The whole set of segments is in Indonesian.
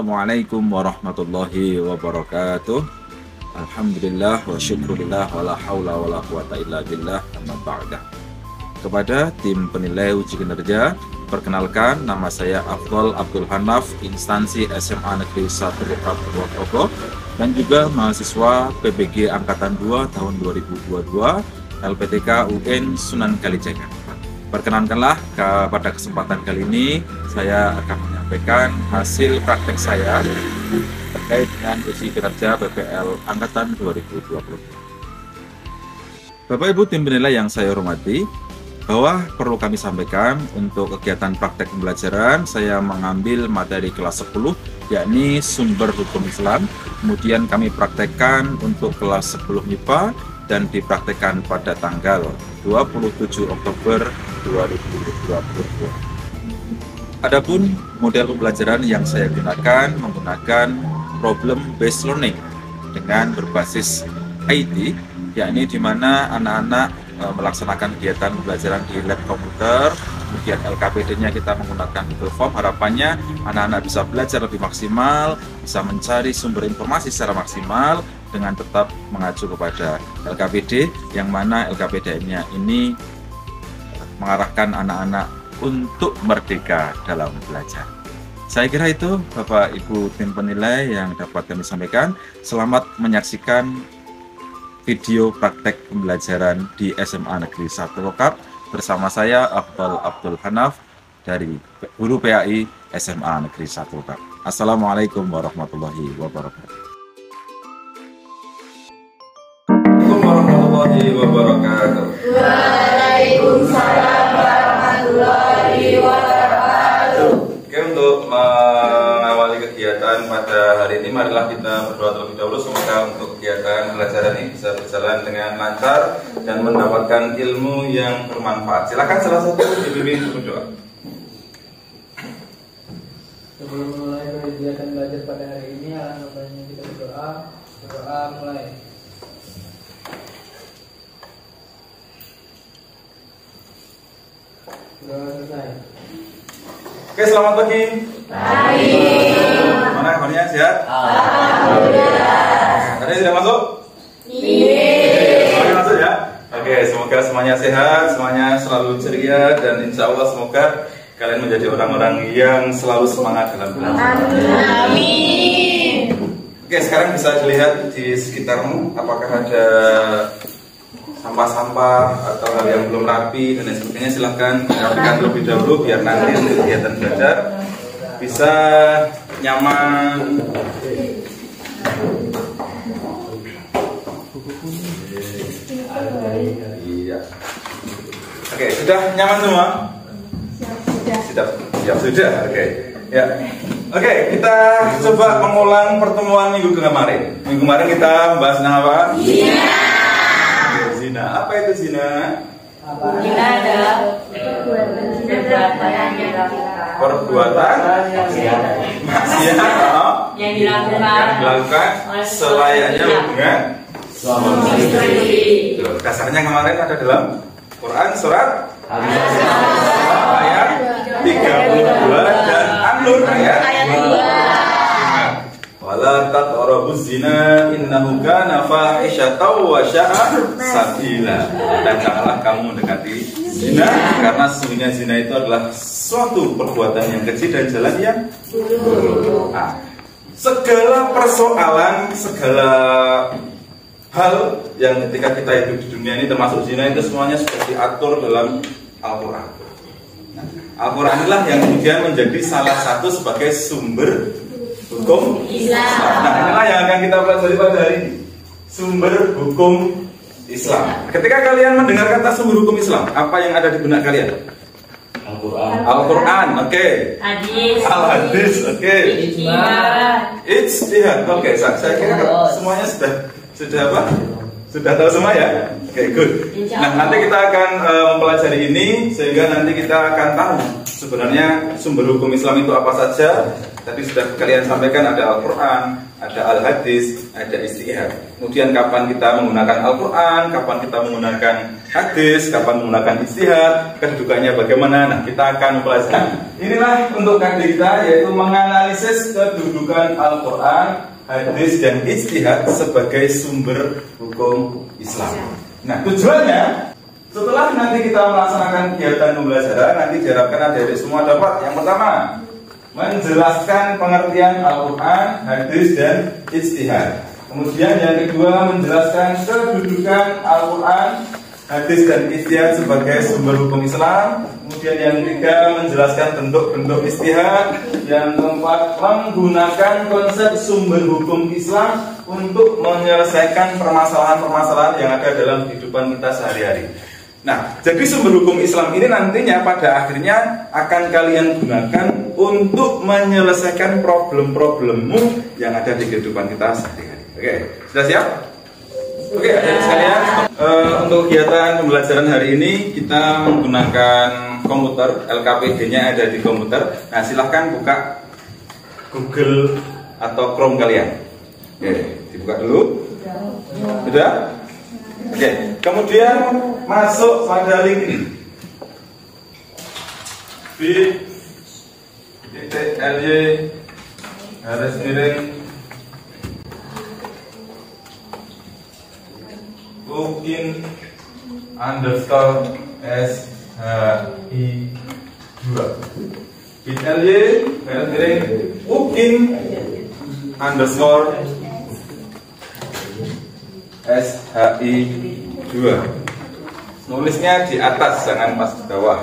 Assalamualaikum warahmatullahi wabarakatuh. Alhamdulillah wa syukurillah wa la hawla wa la quwata illa billah amma ba'da. Kepada tim penilai uji kinerja, perkenalkan nama saya Afdol Abdul Hanaf, instansi SMA Negeri 1 Purwokerto dan juga mahasiswa PBG Angkatan 2 tahun 2022 LPTK UN Sunan Kalijaga. Perkenankanlah pada kesempatan kali ini saya akan menyampaikan hasil praktek saya terkait dengan uji kinerja PPL Angkatan 2020. Bapak Ibu tim penilai yang saya hormati, bahwa perlu kami sampaikan untuk kegiatan praktek pembelajaran saya mengambil materi kelas 10 yakni sumber hukum Islam, kemudian kami praktekkan untuk kelas 10 MIPA dan dipraktekkan pada tanggal 27 Oktober 2022. Adapun model pembelajaran yang saya gunakan menggunakan problem based learning dengan berbasis IT, yakni di mana anak-anak melaksanakan kegiatan pembelajaran di lab komputer, kemudian LKPD-nya kita menggunakan Google Form. Harapannya anak-anak bisa belajar lebih maksimal, bisa mencari sumber informasi secara maksimal dengan tetap mengacu kepada LKPD, yang mana LKPD-nya ini mengarahkan anak-anak untuk merdeka dalam belajar. Saya kira itu Bapak Ibu tim penilai yang dapat kami sampaikan. Selamat menyaksikan video praktek pembelajaran di SMA Negeri 1 Lokap bersama saya Afdol Abdul Hanaf dari Guru PAI SMA Negeri 1 Lokap. Assalamualaikum warahmatullahi wabarakatuh. Warahmatullahi wabarakatuh. Waalaikumsalam warahmatullahi wabarakatuh. Oke, untuk mengawali kegiatan pada hari ini, marilah kita berdoa terlebih dahulu. Semoga untuk kegiatan pembelajaran ini bisa berjalan dengan lancar dan mendapatkan ilmu yang bermanfaat. Silakan salah satu dibimbing untuk berdoa. Sebelum mulai kegiatan belajar pada hari ini, alangkah baiknya kita berdoa. Berdoa mulai. Berdoa selesai. Oke, selamat pagi. Pagi. Mana kabarnya, sehat? Alhamdulillah. Tadi sudah masuk? Iya. Semuanya masuk ya? Oke, semoga semuanya sehat, semuanya selalu ceria, dan insya Allah semoga kalian menjadi orang-orang yang selalu semangat dalam belajar. Amin. Oke, sekarang bisa dilihat di sekitarmu apakah ada sampah-sampah atau hal yang belum rapi dan lain sebagainya. Silahkan rapikan terlebih dahulu biar nanti untuk kegiatan belajar bisa nyaman. Iya. Oke, sudah nyaman semua? Sudah. Oke. Ya. Oke, kita coba mengulang pertemuan minggu kemarin. Minggu kemarin kita membahas tentang apa? Zina. Apa itu zina? Zina adalah perbuatan yang dilakukan. Perbuatan maksiat Yang dilakukan selayaknya hubungan suami istri. Kasarnya kemarin ada dalam Quran surat ayat 32 dan An-Nur ayat 2. Wala taqrabuz zina innahu kana fahishatan wa sya'a sabila. Dan janganlah kamu mendekati zina karena sesungguhnya zina itu adalah suatu perbuatan yang kecil dan jalan yang buruk. Nah, segala persoalan, segala hal yang ketika kita hidup di dunia ini termasuk zina itu semuanya sudah diatur dalam Al-Quran. Al-Quran inilah yang kemudian menjadi salah satu sebagai sumber hukum Islam. Nah, inilah yang akan kita pelajari pada hari ini. Sumber hukum Islam. Ketika kalian mendengar kata sumber hukum Islam, apa yang ada di benak kalian? Al-Quran, oke. Al-Hadis, oke. Ijtihad, oke. Saya kira semuanya sudah apa? Sudah tahu semua ya? Oke, good. Nah, nanti kita akan mempelajari ini sehingga nanti kita akan tahu sebenarnya sumber hukum Islam itu apa saja. Tadi sudah kalian sampaikan ada Al-Quran, ada Al-Hadis, ada Istihad. Kemudian kapan kita menggunakan Al-Quran, kapan kita menggunakan hadis, kapan menggunakan Istihad, kedudukannya bagaimana. Nah, kita akan mempelajari. Inilah untuk kajian kita, yaitu menganalisis kedudukan Al-Quran, hadis, dan Istihad sebagai sumber hukum Islam. Nah, tujuannya setelah nanti kita melaksanakan kegiatan pembelajaran, nanti diharapkan adik-adik semua dapat yang pertama menjelaskan pengertian Al-Quran, hadis, dan ijtihad. Kemudian yang kedua menjelaskan kedudukan Al-Quran, hadis, dan ijtihad sebagai sumber hukum Islam. Kemudian yang ketiga menjelaskan bentuk-bentuk ijtihad. Yang keempat menggunakan konsep sumber hukum Islam untuk menyelesaikan permasalahan-permasalahan yang ada dalam kehidupan kita sehari-hari. Nah, jadi sumber hukum Islam ini nantinya pada akhirnya akan kalian gunakan untuk menyelesaikan problem-problemmu yang ada di kehidupan kita sehari-hari. Oke, sudah siap? Oke, adik-adik sekalian, untuk kegiatan pembelajaran hari ini kita menggunakan komputer, LKPD-nya ada di komputer. Nah, silahkan buka Google atau Chrome kalian. Oke, dibuka dulu. Sudah? Oke, kemudian masuk pada link ini. bit.ly/ukin_shi2 bit.ly/ukin_shi2. Nulisnya di atas, jangan pas di bawah.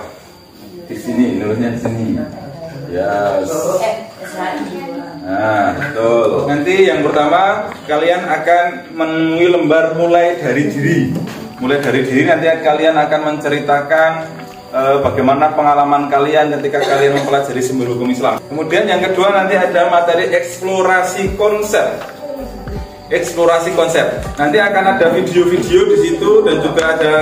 Di sini, nulisnya di sini. Yes. Nah, betul. Nanti yang pertama kalian akan menemui lembar mulai dari diri. Mulai dari diri nanti kalian akan menceritakan bagaimana pengalaman kalian ketika kalian mempelajari sumber hukum Islam. Kemudian yang kedua nanti ada materi eksplorasi konsep. Eksplorasi konsep. Nanti akan ada video-video di situ dan juga ada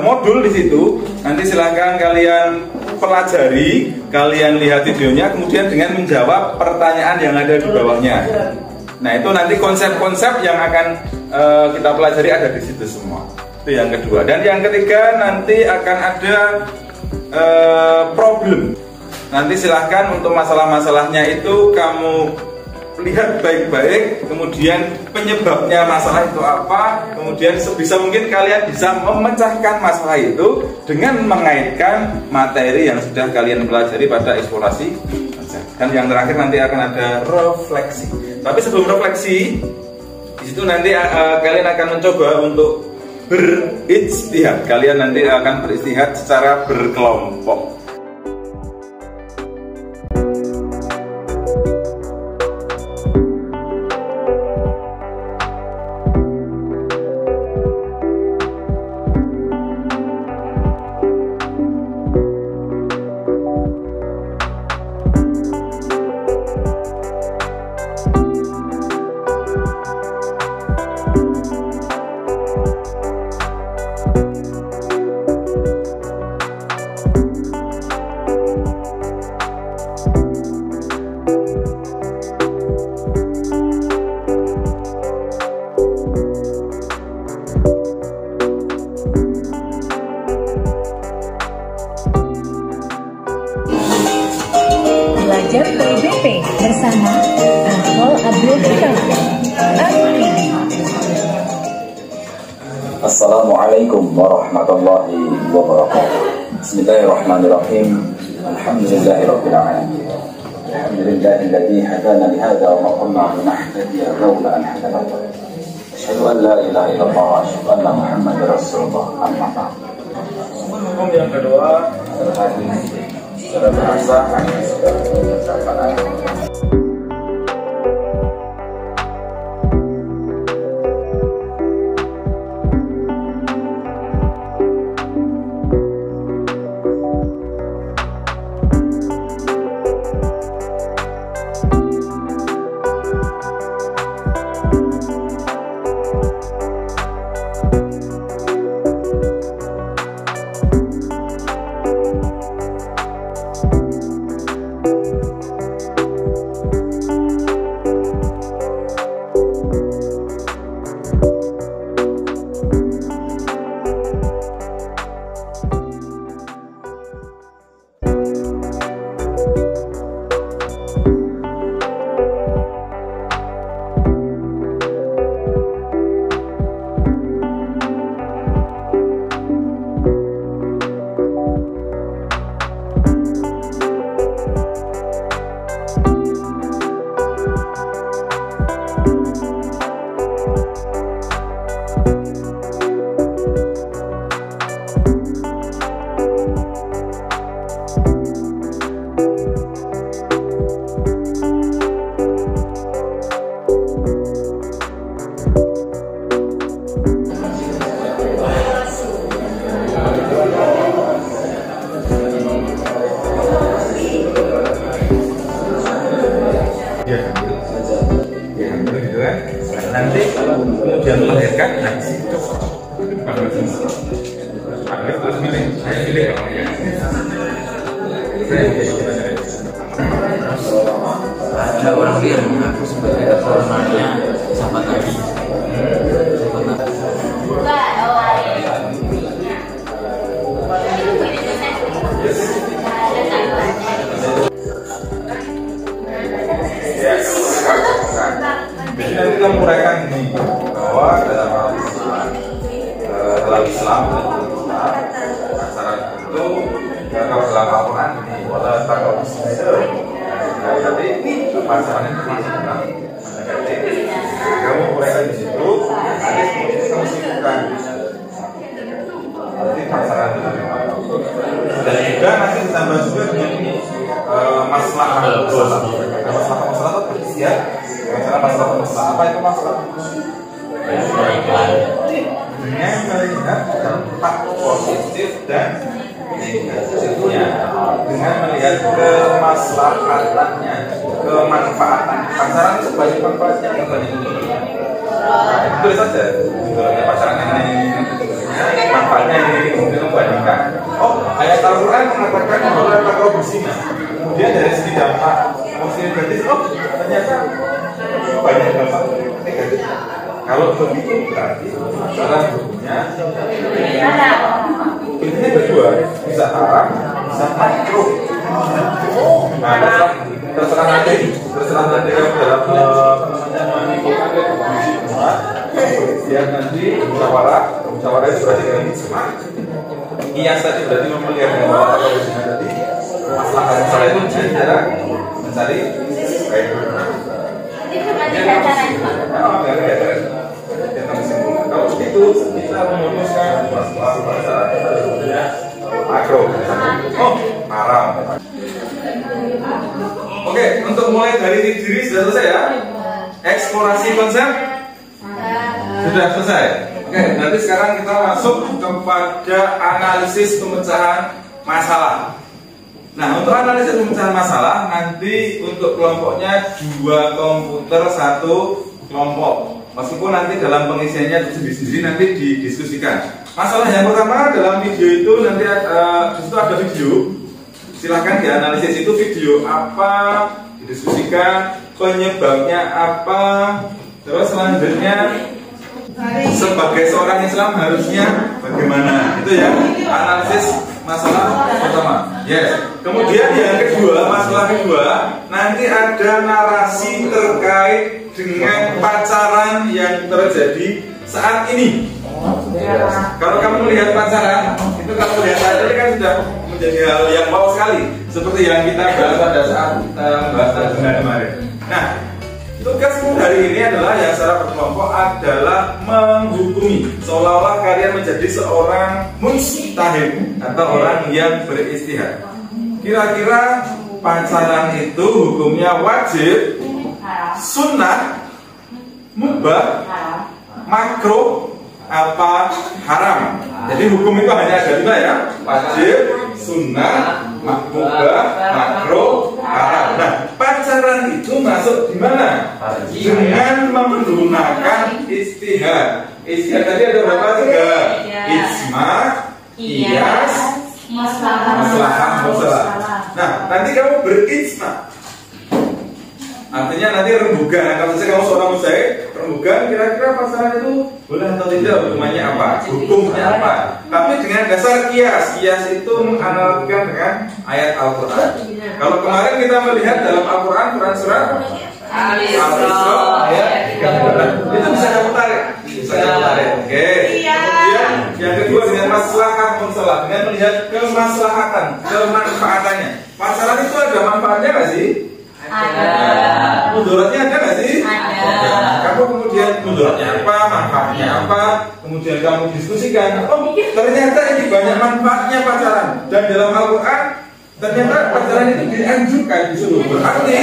modul di situ. Nanti silahkan kalian pelajari, kalian lihat videonya, kemudian dengan menjawab pertanyaan yang ada di bawahnya. Nah, itu nanti konsep-konsep yang akan kita pelajari ada di situ semua. Itu yang kedua. Dan yang ketiga nanti akan ada problem. Nanti silahkan untuk masalah-masalahnya itu kamu lihat baik-baik, kemudian penyebabnya masalah itu apa, kemudian sebisa mungkin kalian bisa memecahkan masalah itu dengan mengaitkan materi yang sudah kalian pelajari pada eksplorasi. Dan yang terakhir nanti akan ada refleksi. Tapi sebelum refleksi, di situ nanti kalian akan mencoba untuk berijtihad. Kalian nanti akan berijtihad secara berkelompok. Belajar PBP bersama Ahmad Abdul Hidayat. Assalamualaikum warahmatullahi wabarakatuh. Bismillahirrahmanirrahim. Alhamdulillahirabbil alamin. Alhamdulillahilladzi hadana li hadza wa ma kunna linahtadiya lawla an hadana Allah. Asyhadu an la ilaha illallah wa asyhadu anna Muhammadar Rasulullah. Amma ba'd. Hukum yang kedua adalah hadis secara bahasa hadis dan ucapan. Ada orang yang mengaku sebagai keturunannya sahabat Nabi. Jadi nanti kita muraikan ini bahwa dalam Islam acara itu kalau dalam Al-Quran ini wala taqrabus zina. Jadi pasaran itu mendekati. Kamu muraikan di situ, nanti kamu simpulkan. Nanti pasaran itu dan juga nanti ditambah juga dengan ini masalah itu ya. Masalah apa itu masalah? Dengan melihat dampak positif dan negatifnya, dengan melihat kemaslahatannya, kemanfaatan. Pasaran itu banyak manfaatnya, kan banyak untuknya. Tulis saja, pasaran ini manfaatnya ini mungkin membandingkan. Oh, ayat Al-Quran mengatakan bahwa taqrabus zina. Kemudian dari segi dampak positif negatif, oh ternyata banyak dampak negatif. Kalau begitu berarti pasaran hukumnya intinya berdua, bisa haram, bisa makruh. Nah, terserah nanti dalam menimbulkan kondisi umat. Biar nanti musyawarah itu berarti dengan ijma. Kias tadi berarti melihat bahwa kalau di tadi masalah saya itu cara mencari baik. Kalau begitu kita memutuskan masalah makro. Oh, haram. Oke, untuk mulai dari diri sudah selesai ya. Eksplorasi konsep sudah selesai. Oke, nanti sekarang kita masuk kepada analisis pemecahan masalah. Nah, untuk analisis pemecahan masalah nanti untuk kelompoknya 2 komputer 1 kelompok. Meskipun nanti dalam pengisiannya sendiri-sendiri nanti didiskusikan. Masalah yang pertama dalam video itu nanti disitu ada video. Silahkan dianalisis itu video apa, didiskusikan penyebabnya apa. Terus selanjutnya sebagai seorang Islam harusnya bagaimana? Itu ya analisis masalah pertama. Yes. Kemudian yang kedua, masalah kedua nanti ada narasi terkait dengan pacaran yang terjadi saat ini. Kalau kamu melihat pacaran, itu kamu lihat saja ini kan sudah menjadi hal yang wow sekali, seperti yang kita bahas pada saat membahas tanggal kemarin. Nah, tugasmu hari ini adalah yang secara berkelompok adalah menghukumi, seolah-olah kalian menjadi seorang mujtahid atau orang yang beristihad. Kira-kira pacaran itu hukumnya wajib, sunnah, mubah, makruh, apa haram. Jadi hukum itu hanya ada 5 ya, wajib, sunnah, mubah, makruh, haram. Nah, pacaran itu masuk di mana? Dengan menggunakan istihad. Istihad tadi ada berapa? 3. Ijma, qiyas, maslahah, musalah. Nah, nanti kamu berijma. Artinya nanti rembugan. Kalau misalnya kamu seorang mujtahid, rembugan kira-kira pasaran itu boleh atau tidak, hukumannya apa, hukumnya apa. Tapi dengan dasar kias. Kias itu menganalogikan dengan ayat Al-Quran. Kalau kemarin kita melihat dalam Al-Quran, Quran surat Al-Isra ayat 13. Itu bisa kamu tarik. Bisa kamu tarik. Oke. Kemudian yang kedua dengan maslahah musalah, dengan melihat kemaslahatan, kemanfaatannya. Pasaran itu ada manfaatnya nggak sih? Ada. Mudaratnya ada nggak sih? Ada. Kamu kemudian mudaratnya apa, manfaatnya apa, kemudian kamu diskusikan. Oh, ternyata ini banyak manfaatnya pacaran. Dan dalam Al-Quran ternyata pacaran itu dianjurkan, disuruh. Berarti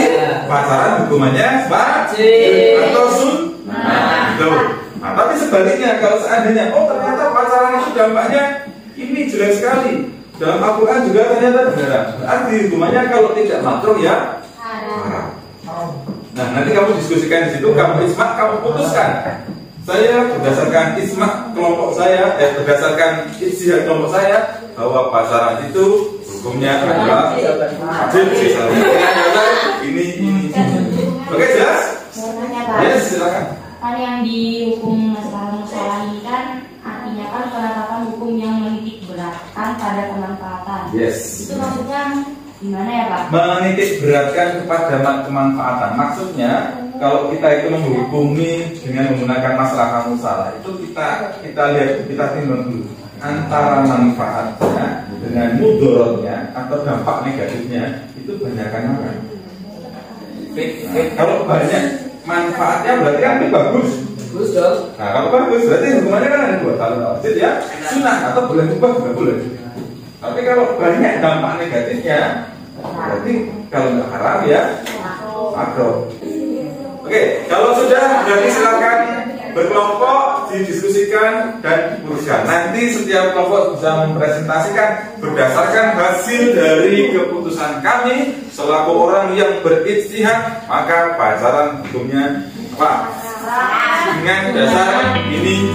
pacaran hukumannya wajib atau sunnah. Nah, tapi sebaliknya kalau seandainya ternyata pacaran itu dampaknya ini jelek sekali. Dalam Al-Quran juga ternyata benar. Berarti hukumannya kalau tidak makruh ya haram. Nah, nanti kamu diskusikan di situ, kamu isma, kamu putuskan. Saya berdasarkan isma kelompok saya, berdasarkan ijtihad kelompok saya bahwa pasaran itu hukumnya adalah adil sih ini. Oke, jelas? Yes, silakan. Kan yang dihukum masalah ini kan artinya kan penetapan hukum yang menitik beratkan pada kemanfaatan. Yes. Itu maksudnya gimana ya Pak? Menitik beratkan kepada kemanfaatan. Maksudnya kalau kita itu menghukumi dengan menggunakan masalah musalah itu kita lihat, kita timbang dulu antara manfaatnya dengan mudorotnya atau dampak negatifnya itu banyakkan mana. Kalau banyak manfaatnya berarti kan itu bagus. Bagus dong. Nah kalau bagus berarti hukumannya kan ada dua, kalau wajib ya sunnah atau boleh ubah juga boleh. Tapi kalau banyak dampak negatifnya berarti kalau nggak haram ya makruh. Oke, kalau sudah berarti silakan berkelompok didiskusikan dan diputuskan. Nanti setiap kelompok bisa mempresentasikan berdasarkan hasil dari keputusan kami selaku orang yang berijtihad, maka pacaran hukumnya apa? Dengan dasar ini.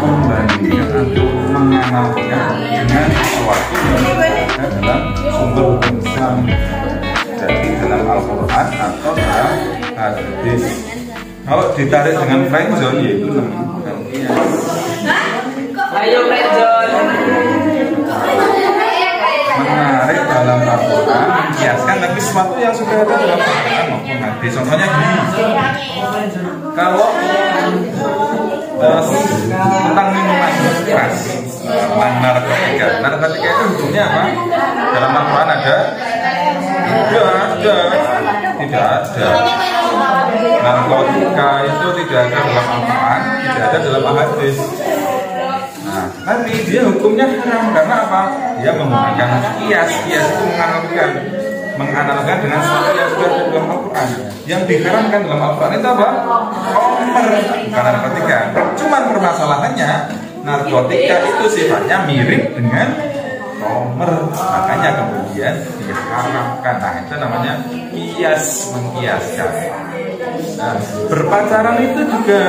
Membandingkan atau mengamalkan dengan sesuatu yang ada dalam sumber hukum Islam, jadi dalam Al-Quran atau dalam hadis. Kalau ditarik dengan friendzone yaitu namanya Ayo friendzone. menarik dalam Al-Quran, mengiaskan tapi sesuatu yang sudah ada dalam Al-Quran maupun hadis. Contohnya gini, kalau tentang minuman keras, tentang narkotika. Narkotika itu hukumnya apa? Dalam Al-Quran ada? Tidak ada. Narkotika itu tidak ada dalam Al-Quran, tidak ada dalam hadis. Nah, tapi dia hukumnya haram karena apa? Dia menggunakan kias itu menganalogkan dengan sesuatu yang sudah ada dalam Al-Quran. Yang diharamkan dalam Al-Quran itu apa? Khamr, bukan narkotika. Cuman permasalahannya narkotika itu sifatnya mirip dengan khamr, makanya kemudian diharamkan. Nah, itu namanya mengkiaskan. Nah, berpacaran itu juga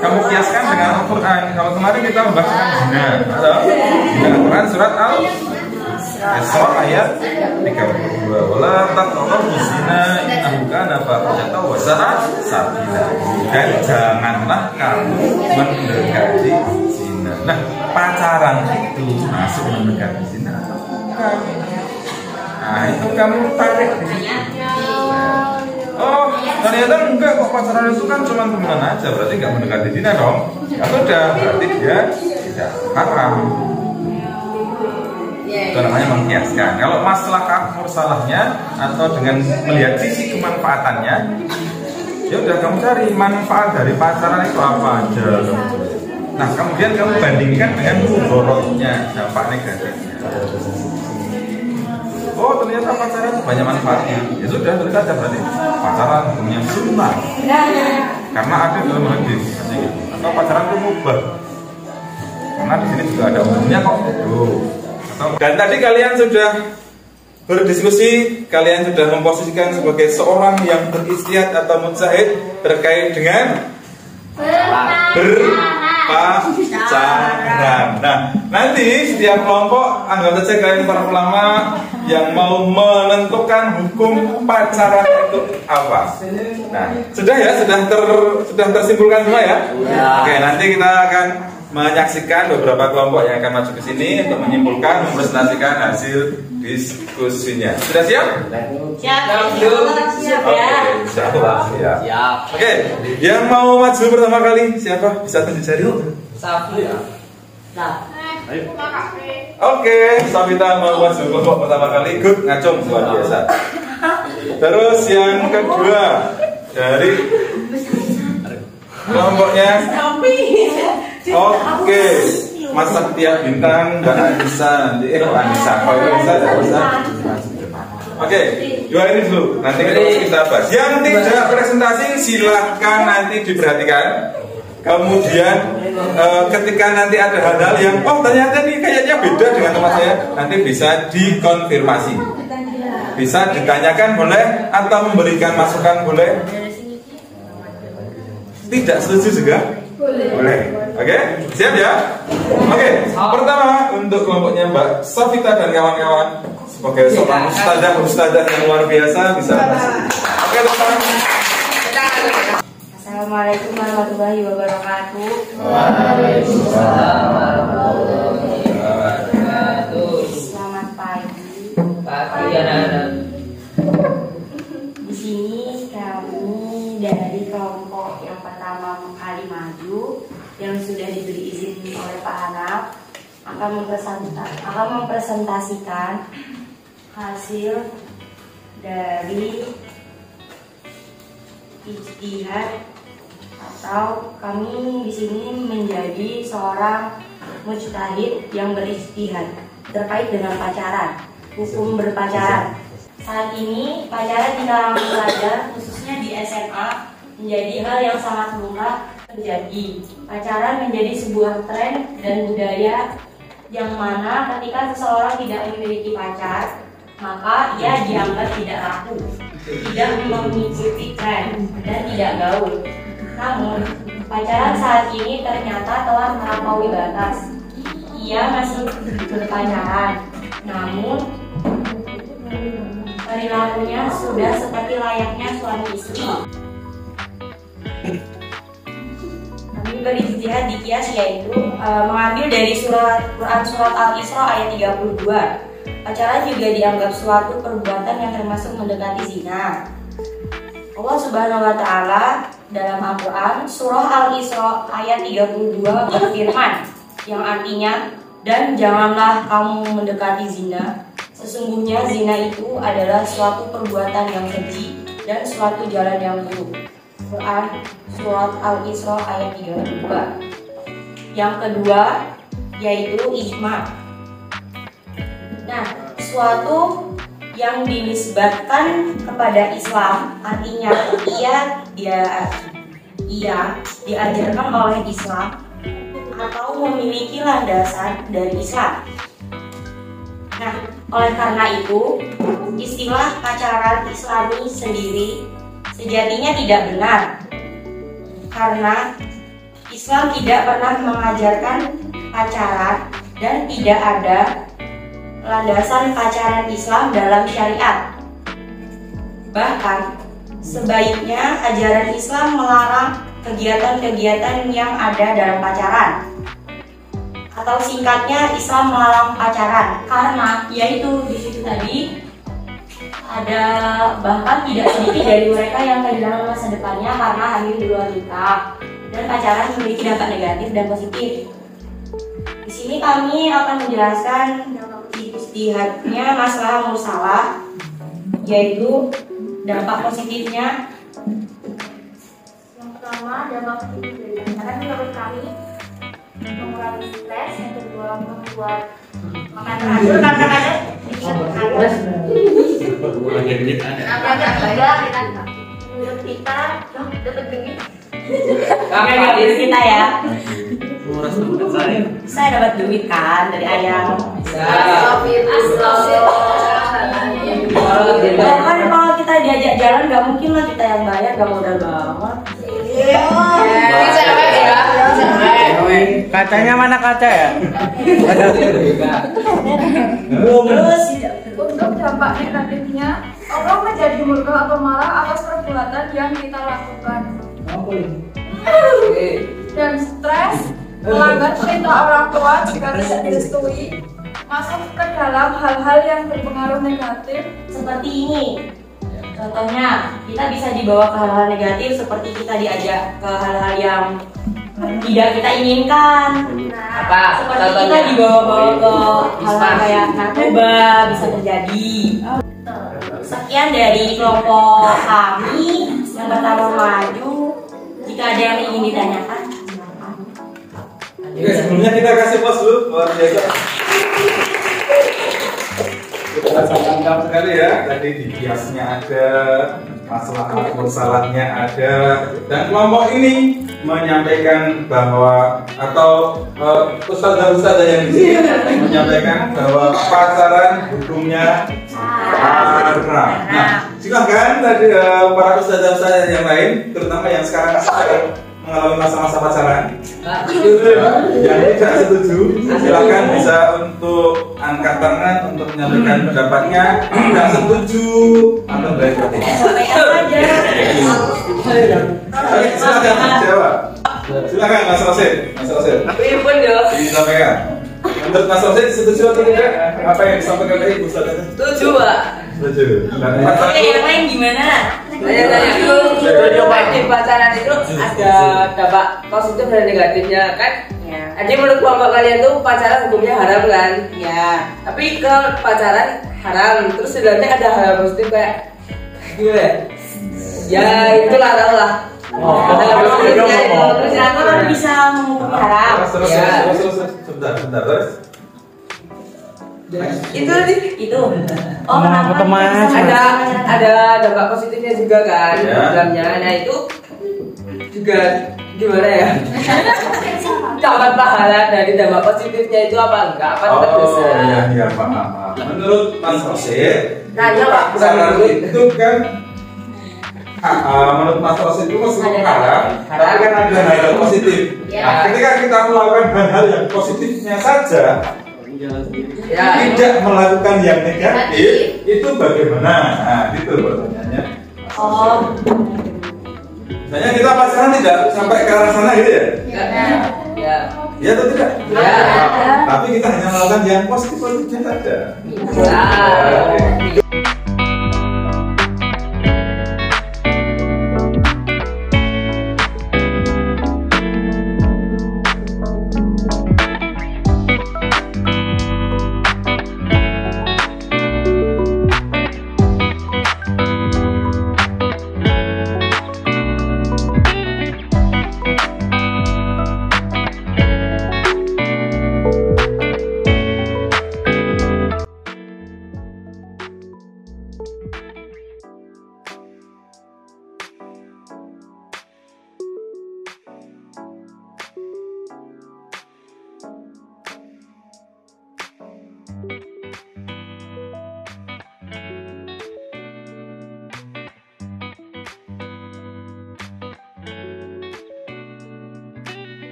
kamu kiaskan dengan Al-Quran. Kalau kemarin kita membahas zina, Al-Quran surat Al-Isra ayat 32. Wala taqrabu zina innahu kana fahsyatan wa sa'a sabila. Dan janganlah kamu mendekati zina. Nah, pacaran itu masuk mendekati zina atau bukan? Nah, itu kamu tarik di situ. Oh, ternyata enggak kok, pacaran itu kan cuma temenan aja, berarti enggak mendekati zina dong. Ya sudah, berarti dia tidak haram. Itu namanya mengkiaskan. Kalau masalah mursalahnya atau dengan melihat sisi kemanfaatannya, ya udah kamu cari manfaat dari pacaran itu apa aja. Nah, kemudian kamu bandingkan dengan mudorotnya, dampak negatifnya. oh ternyata pacaran itu banyak manfaatnya. Ya sudah, tulis aja berarti pacaran hukumnya sunnah. Karena ada dalam hadis, gitu. Atau pacaran itu mubah. Karena di sini juga ada umumnya kok. Dan tadi kalian sudah berdiskusi, kalian sudah memposisikan sebagai seorang yang beristihad atau mujtahid terkait dengan berpacaran. Nah, nanti setiap kelompok anggap saja kalian para ulama yang mau menentukan hukum pacaran itu apa. Nah, sudah ya, sudah tersimpulkan semua ya. Oke, nanti kita akan menyaksikan beberapa kelompok yang akan maju ke sini untuk menyimpulkan, mempresentasikan hasil diskusinya. Sudah siap? Siap ya. Oke, yang mau maju pertama kali siapa? Bisa tunjuk jari? Sapu ya. Oke, Sabita mau maju kelompok pertama kali. Good, ngacung luar biasa. Terus yang kedua dari kelompoknya. Oke, Mas Satya Bintang, Mbak Anissa nanti. Anissa, kalau Anissa tidak usah. Oke, dua ini dulu. Nanti kita bahas. Yang tidak presentasi silahkan nanti diperhatikan. Kemudian ketika nanti ada hal-hal yang ternyata ini kayaknya beda dengan teman saya, nanti bisa dikonfirmasi. Bisa ditanyakan boleh atau memberikan masukan boleh. Tidak setuju juga? Boleh. Oke, siap ya? Oke, pertama untuk kelompoknya Mbak Safita dan kawan-kawan sebagai seorang ustadzah yang luar biasa bisa. Oke, teman-teman. Assalamualaikum warahmatullahi wabarakatuh. Waalaikumsalam warahmatullahi wabarakatuh. Selamat pagi. Pagi anak-anak. Di sini kami dari kelompok yang pertama kali maju yang sudah diberi izin oleh Pak Hanaf akan mempresentasikan hasil dari ijtihad atau kami di sini menjadi seorang mujtahid yang berijtihad terkait dengan pacaran, hukum berpacaran. Saat ini pacaran di kalangan pelajar khususnya di SMA menjadi hal yang sangat lumrah terjadi. Pacaran menjadi sebuah tren dan budaya yang mana ketika seseorang tidak memiliki pacar, maka ia dianggap tidak laku, tidak mengikuti tren dan tidak gaul. Namun, pacaran saat ini ternyata telah melampaui batas. Ia masih berpacaran, namun perilakunya sudah seperti layaknya suami istri. Kami berijtihad di kias yaitu mengambil dari surat Al-Isra ayat 32. Pacaran juga dianggap suatu perbuatan yang termasuk mendekati zina. Allah Subhanahu wa taala dalam Al-Qur'an surah Al-Isra ayat 32 berfirman yang artinya, dan janganlah kamu mendekati zina. Sesungguhnya zina itu adalah suatu perbuatan yang keji dan suatu jalan yang buruk. Quran surat Al-Isra ayat 32. Yang kedua yaitu ijma. Nah, suatu yang dinisbatkan kepada Islam artinya ia diajarkan oleh Islam atau memiliki landasan dari Islam. Nah, oleh karena itu, istilah pacaran Islami sendiri sejatinya tidak benar, karena Islam tidak pernah mengajarkan pacaran dan tidak ada landasan pacaran Islam dalam syariat. Bahkan, sebaiknya ajaran Islam melarang kegiatan-kegiatan yang ada dalam pacaran. Atau singkatnya Islam melarang pacaran karena yaitu di situ tadi ada bahkan tidak sedikit dari mereka yang kehilangan masa depannya karena hamil di luar nikah, dan pacaran memiliki dampak negatif dan positif. Di sini kami akan menjelaskan ijtihadnya masalah mursalah, yaitu dampak positifnya. Yang pertama, dampak positif dari pacaran menurut kami mengurangi stres, yang kedua membuat makan teratur, Menurut kita dapat duit. Menurut kita ya. Saya dapat duit kan dari ayam. Kan kalau kita diajak jalan nggak mungkin lah kita yang bayar, nggak modal banget. Kacanya mana kaca ya? Terus Untuk dampak negatifnya, Allah menjadi murka atau marah atas perbuatan yang kita lakukan. Dan stres, melanggar perintah orang tua jika tidak direstui, masuk ke dalam hal-hal yang berpengaruh negatif seperti ini. Contohnya, kita bisa dibawa ke hal-hal negatif seperti kita diajak ke hal-hal yang tidak kita inginkan. Seperti kita dibawa-bawa ke hal-hal kayak narkoba bisa terjadi. Sekian dari kelompok kami yang pertama maju. Jika ada yang ingin ditanyakan, silakan. Oke, sebelumnya kita kasih pos dulu buat biasa. Kita sangat lengkap sekali ya. Tadi di kiasnya ada, masalah al-mursalatnya ada, dan kelompok ini menyampaikan bahwa atau ustazah-ustazah yang di sini menyampaikan bahwa pacaran hukumnya haram. Nah, silakan tadi para ustazah-ustazah yang lain, terutama yang sekarang sedang mengalami masa-masa pacaran, yang tidak setuju, silakan bisa untuk angkat tangan untuk menyampaikan pendapatnya. Tidak setuju atau baik hati. Silakan jawab. Silakan Mas Rosid. Mas Rosid. Disampaikan. Menurut Mas Rosid setuju atau tidak? Apa yang disampaikan tadi Bu Ustazah? Setuju, Pak. Setuju. Oke, yang lain gimana? Tanya dulu, di pacaran itu ada dampak positif dan negatifnya kan? Ya. Jadi menurut kelompok kalian tuh pacaran hukumnya haram kan? Ya. Tapi kalau pacaran haram, terus sebenarnya ada hal positif kayak gimana? Ya itulah tau lah. Hal positifnya itu terus Kenapa kan bisa menghukumi haram? Terus. Sebentar. Terus. Itu Oh, kenapa? ada dampak positifnya juga kan di Ya. dalamnya. Nah itu juga gimana ya? Dapat pahala dari dampak positifnya itu apa enggak? Apa tetap dosa? Iya, paham. Menurut Mas Rosid, Tanya, Pak. pacaran itu kan menurut Mas Rosid itu meskipun haram, tapi kan ada hal positif. Ya. Nah, ketika kita melakukan hal-hal yang positifnya saja, Ya. tidak melakukan yang negatif, itu bagaimana? Nah, itu pertanyaannya. Oh, Misalnya kita pacaran tidak sampai ke arah sana gitu ya? Ya. Ya atau tidak? Ya. Tapi kita hanya melakukan yang positif-positifnya saja. Ya.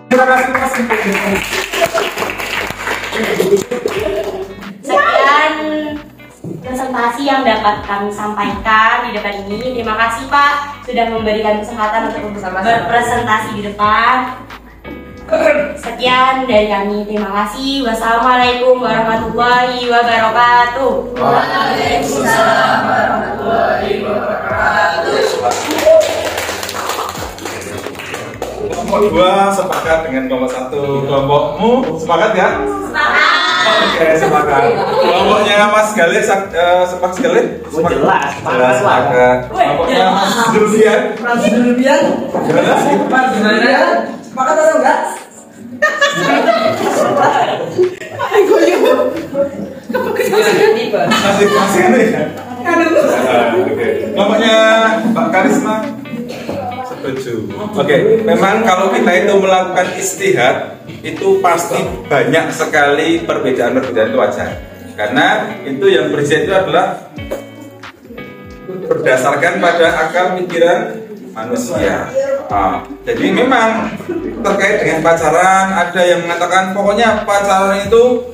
Terima kasih Mas. sekian presentasi yang dapat kami sampaikan di depan ini. Terima kasih Pak sudah memberikan kesempatan untuk berpresentasi di depan. Sekian dari kami. Terima kasih. Wassalamualaikum warahmatullahi wabarakatuh. Waalaikumsalam warahmatullahi wabarakatuh. kelompok 2 sepakat dengan kelompok 1. Kelompokmu sepakat ya? Oke, sepakat. Kelompoknya Mas Galih, sepakat sekali? Jelas, sepakat. Kelompoknya Mas Zulfian. Gimana? Sepakat atau enggak? Masih ini ya? Oke. Kelompoknya Mbak Karisma setuju. Oke, memang kalau kita itu melakukan istihad itu pasti banyak sekali perbedaan-perbedaan itu wajar. Karena itu yang beristihad itu adalah berdasarkan pada akal pikiran manusia. Jadi memang terkait dengan pacaran ada yang mengatakan pokoknya pacaran itu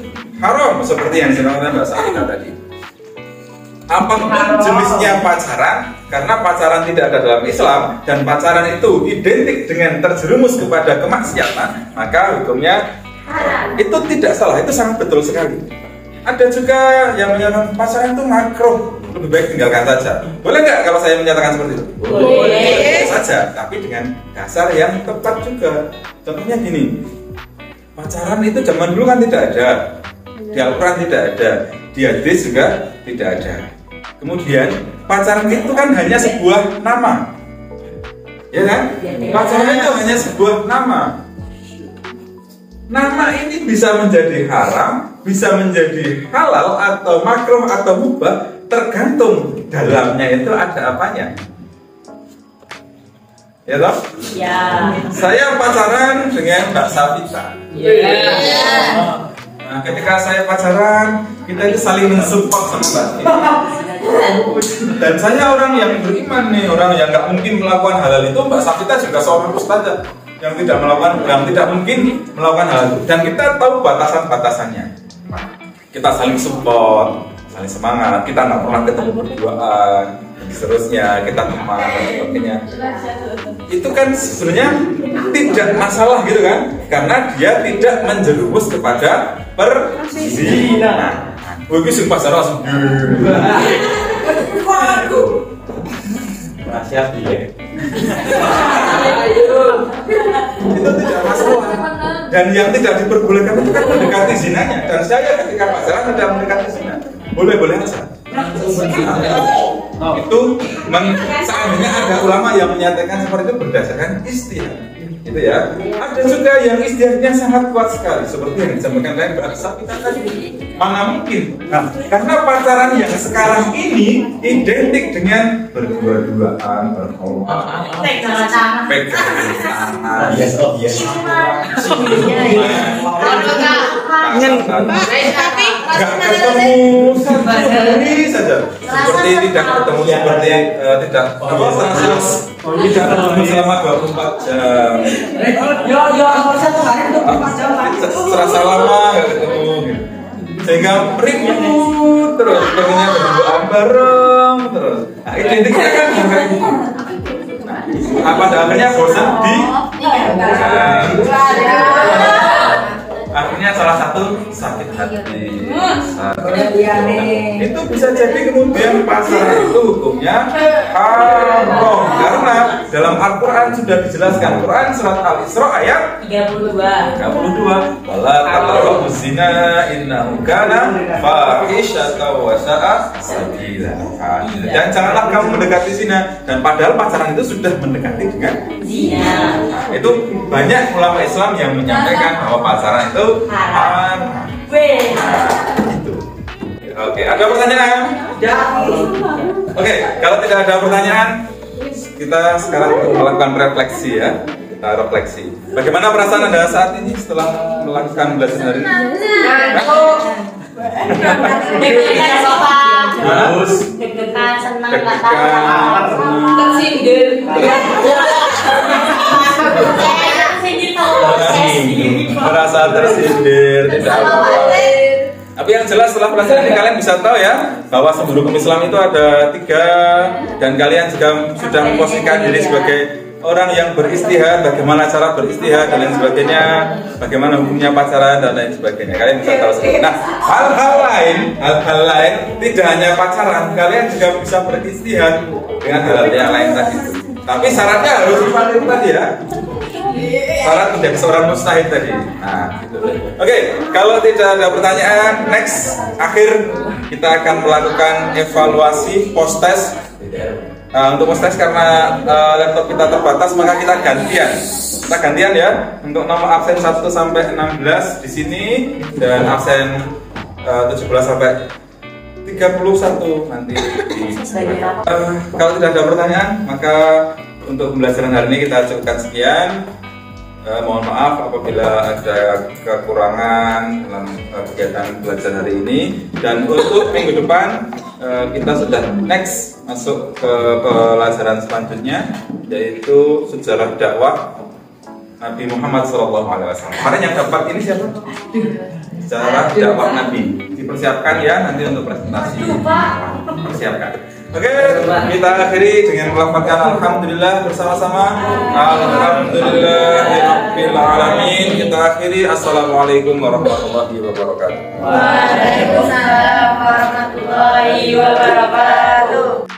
haram seperti yang disampaikan Mbak Safina tadi. Apapun jenisnya pacaran, karena pacaran tidak ada dalam Islam dan pacaran itu identik dengan terjerumus kepada kemaksiatan, maka hukumnya itu tidak salah, itu sangat betul sekali. Ada juga yang menyatakan pacaran itu makruh, lebih baik tinggalkan saja. Boleh nggak kalau saya menyatakan seperti itu? Boleh saja, tapi dengan dasar yang tepat juga. Contohnya gini, pacaran itu zaman dulu kan tidak ada, di Al-Quran tidak ada, di hadis juga tidak ada. Kemudian pacaran itu kan hanya sebuah nama, ya kan? Pacaran itu hanya sebuah nama. Nama ini bisa menjadi haram, bisa menjadi halal atau makruh atau mubah, tergantung dalamnya itu ada apanya. Ya toh? Ya. Saya pacaran dengan Mbak Safita. Nah, ketika saya pacaran, kita itu saling mensupport sama Mbak Safita. Dan saya orang yang beriman nih, orang yang nggak mungkin melakukan halal itu. Mbak Safita juga seorang ustazah yang tidak mungkin melakukan hal itu. Dan kita tahu batasan-batasannya. Kita saling support, saling semangat. Kita nggak pernah ketemu berduaan, dan seterusnya. Kita teman dan sebagainya. Itu kan sebenarnya tidak masalah gitu kan? Karena dia tidak menjerumus kepada perzinahan. Gue sih pasar langsung. Rahasia dia. Itu tidak masalah. Dan yang tidak diperbolehkan itu kan mendekati zinanya. Dan saya ketika pacaran tidak mendekati zina. Boleh-boleh aja. Itu seandainya ada ulama yang menyatakan seperti itu berdasarkan istihad. Gitu ya. Ada juga yang istihadnya sangat kuat sekali seperti yang disampaikan oleh Mbak Safina tadi. Mana mungkin? Nah, karena pacaran yang sekarang ini identik dengan berdua-duaan, berkhulwat, pegangan tangan, nggak ketemu satu hari saja, seperti tidak ketemu, seperti tidak ketemu selama 24 jam. Serasa lama nggak ketemu gitu. Sehingga ribut terus, pengennya berduaan bareng terus. Nah, identiknya kan kayak gitu. Pada akhirnya bosan di akhirnya salah satu sakit hati. Itu bisa jadi kemudian pacaran itu hukumnya haram karena dalam Al-Quran sudah dijelaskan. Quran surat Al-Isra ayat 32. Wala taqrabu zina innahu kana fahisyatan wa sa'a sabila. Dan janganlah kamu mendekati zina, dan padahal pacaran itu sudah mendekati dengan zina. Itu banyak ulama Islam yang menyampaikan bahwa pacaran itu haram. Itu. Oke, ada pertanyaan? Oke, kalau tidak ada pertanyaan, kita sekarang melakukan refleksi ya. Kita refleksi. Bagaimana perasaan Anda saat ini setelah melakukan belajar hari ini? Bagus. Deg-degan, senang, Deg-degan, Tersindir. merasa tersindir, tidak apa-apa. Tapi yang jelas setelah pelajaran ini kalian bisa tahu ya bahwa sebelum Islam itu ada 3, dan kalian juga sudah memposisikan diri sebagai orang yang beristihad, bagaimana cara beristihad dan lain sebagainya, bagaimana hukumnya pacaran dan lain sebagainya. Kalian bisa tahu sendiri. Nah, hal-hal lain tidak hanya pacaran, kalian juga bisa beristihad dengan hal-hal yang lain tadi. Tapi syaratnya harus seperti itu tadi ya. syarat menjadi seorang mustahid tadi. Nah, gitu. Oke, kalau tidak ada pertanyaan, next akhir kita akan melakukan evaluasi post test. Untuk post test karena laptop kita terbatas, maka kita gantian ya. Untuk nomor absen 1 sampai 16 di sini dan absen 17 sampai 31 nanti. Kalau tidak ada pertanyaan, maka untuk pembelajaran hari ini kita cukupkan sekian. Mohon maaf apabila ada kekurangan dalam kegiatan belajar hari ini. Dan untuk minggu depan kita sudah next masuk ke pelajaran selanjutnya, yaitu sejarah dakwah Nabi Muhammad SAW. Kemarin yang dapat ini siapa? Sejarah dakwah Nabi. Dipersiapkan ya nanti untuk presentasi. Persiapkan. Oke, kita akhiri dengan melafalkan alhamdulillah bersama-sama. Alhamdulillahirabbil alamin. Kita akhiri assalamualaikum warahmatullahi wabarakatuh. Waalaikumsalam warahmatullahi wabarakatuh.